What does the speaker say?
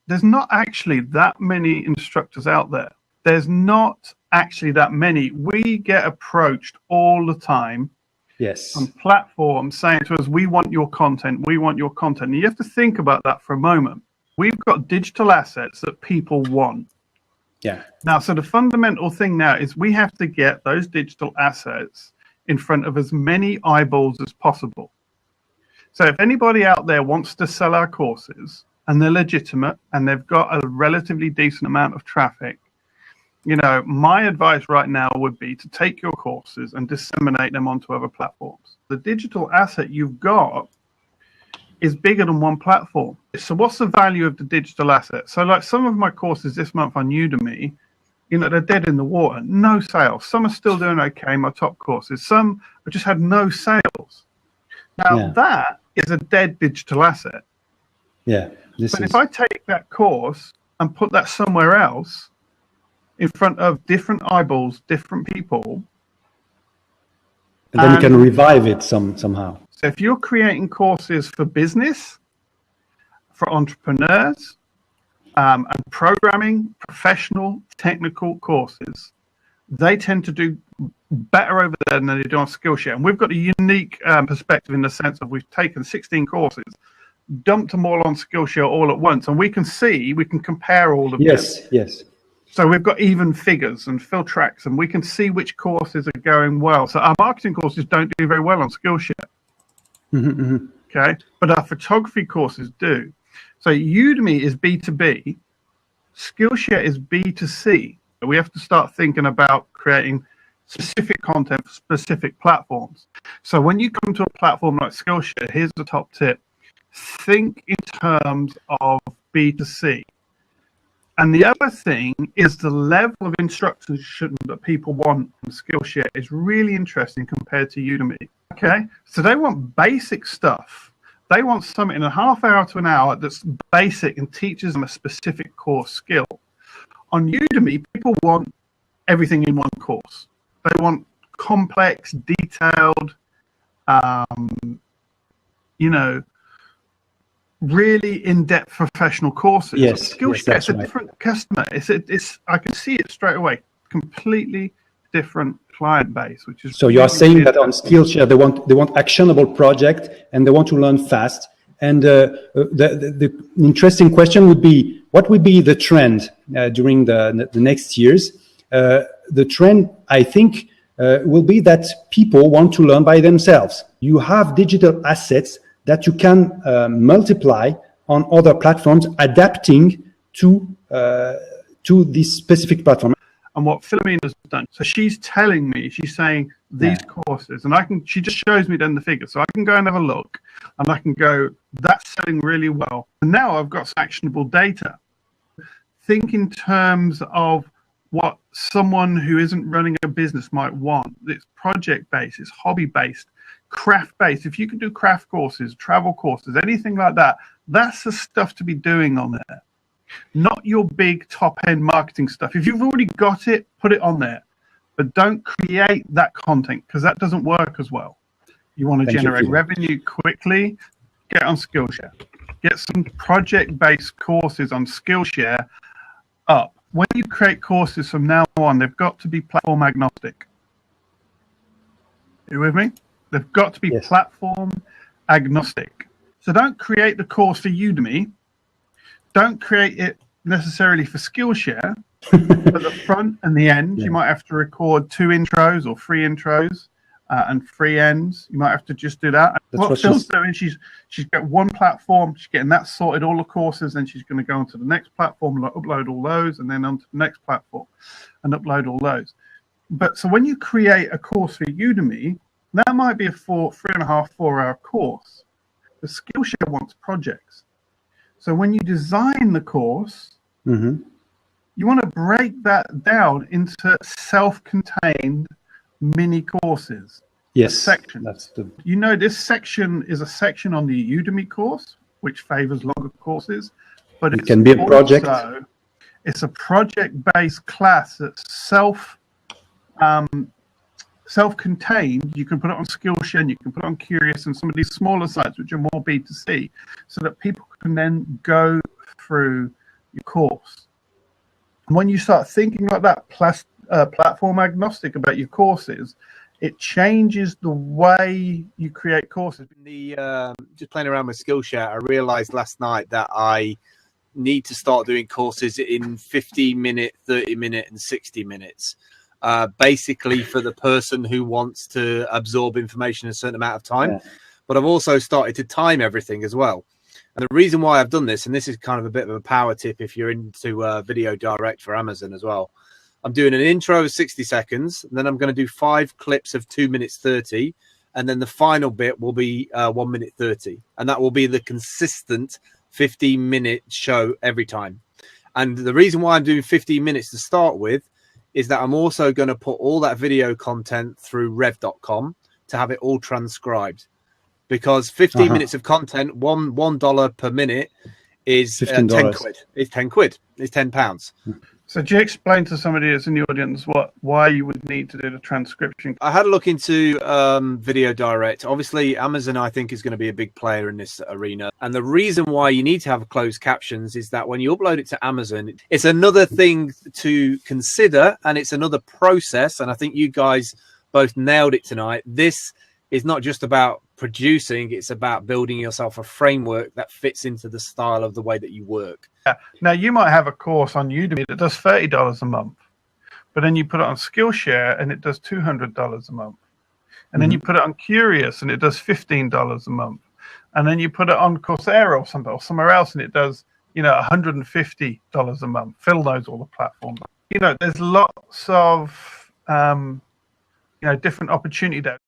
there's not actually that many instructors out there. There's not actually that many. We get approached all the time Yes. on platforms saying to us, we want your content, we want your content. And you have to think about that for a moment. We've got digital assets that people want. Yeah. Now, so the fundamental thing now is we have to get those digital assets in front of as many eyeballs as possible. So if anybody out there wants to sell our courses and they're legitimate and they've got a relatively decent amount of traffic, you know, my advice right now would be to take your courses and disseminate them onto other platforms. The digital asset you've got is bigger than one platform. So what's the value of the digital asset? So like some of my courses this month on Udemy, you know, they're dead in the water, no sales. Some are still doing okay, my top courses. Some have just had no sales. Now that is a dead digital asset. Yeah. But if I take that course and put that somewhere else in front of different eyeballs, different people, and then you can revive it somehow. So if you're creating courses for business, for entrepreneurs, and programming, professional, technical courses, they tend to do better over there than they do on Skillshare. And we've got a unique perspective in the sense of we've taken 16 courses, dumped them all on Skillshare all at once, and we can compare all of them. Yes. So we've got even figures and fill tracks, and we can see which courses are going well. So our marketing courses don't do very well on Skillshare. Okay, but our photography courses do. So Udemy is B2B, Skillshare is B2C. We have to start thinking about creating specific content for specific platforms. So when you come to a platform like Skillshare, here's the top tip. Think in terms of B2C. And the other thing is the level of instruction that people want from Skillshare is really interesting compared to Udemy. Okay, so they want basic stuff. They want something in a half hour to an hour that's basic and teaches them a specific core skill. On Udemy, people want everything in one course. They want complex, detailed, you know, really in-depth professional courses. Yes, Skillshare is a different customer. It's I can see it straight away. Completely different client base, which is so you're saying that on Skillshare they want actionable project and they want to learn fast. And the interesting question would be, what would be the trend during the next years? The trend, I think, will be that people want to learn by themselves. You have digital assets that you can multiply on other platforms, adapting to this specific platform. And what Philomena's done, so she's telling me, she's saying these courses, and she just shows me then the figures, so I can go and have a look, and I can go, that's selling really well. And now I've got some actionable data. Think in terms of what someone who isn't running a business might want. It's project-based, it's hobby-based, craft-based. If you can do craft courses, travel courses, anything like that, that's the stuff to be doing on there. Not your big top-end marketing stuff. If you've already got it, put it on there. But don't create that content, because that doesn't work as well. You want to generate revenue quickly, get on Skillshare. Get some project-based courses on Skillshare up. When you create courses from now on, they've got to be platform agnostic. You with me? They've got to be platform agnostic. So don't create the course for Udemy. Don't create it necessarily for Skillshare. At the front and the end, you might have to record 2 intros or 3 intros and 3 ends. You might have to just do that. What Phil's doing, she's got one platform, she's getting that sorted, all the courses, then she's going to go onto the next platform, upload all those, and then onto the next platform and upload all those. But so when you create a course for Udemy, that might be a 3.5, 4-hour course. The Skillshare wants projects. So when you design the course, you want to break that down into self-contained mini courses. Sections. You know, this section is a section on the Udemy course, which favors longer courses, but it can be a project. It's a project-based class that's self-contained. You can put it on Skillshare, and you can put it on Curious and some of these smaller sites which are more B2C, so that people can then go through your course. And when you start thinking like that, platform agnostic about your courses, it changes the way you create courses. Just playing around with Skillshare, I realized last night that I need to start doing courses in 15-minute, 30-minute, and 60 minutes. Basically for the person who wants to absorb information in a certain amount of time. Yeah. But I've also started to time everything as well. And the reason why I've done this, and this is kind of a bit of a power tip if you're into video direct for Amazon as well. I'm doing an intro of 60 seconds, and then I'm going to do 5 clips of 2 minutes 30. And then the final bit will be 1 minute 30. And that will be the consistent 15-minute show every time. And the reason why I'm doing 15 minutes to start with is that I'm also going to put all that video content through rev.com to have it all transcribed. Because 15 minutes of content, $1 per minute is 10 quid. It's 10 quid. It's £10. So do you explain to somebody that's in the audience why you would need to do the transcription? I had a look into video direct. Obviously, Amazon, I think, is going to be a big player in this arena. And the reason why you need to have closed captions is that when you upload it to Amazon, it's another thing to consider, and it's another process. And I think you guys both nailed it tonight. This is not just about producing, it's about building yourself a framework that fits into the style of the way that you work. Now, you might have a course on Udemy that does $30 a month, but then you put it on Skillshare and it does $200 a month. And then you put it on Curious and it does $15 a month. And then you put it on Coursera or somewhere else and it does, $150 a month. Phil knows all the platforms. There's lots of, different opportunity there.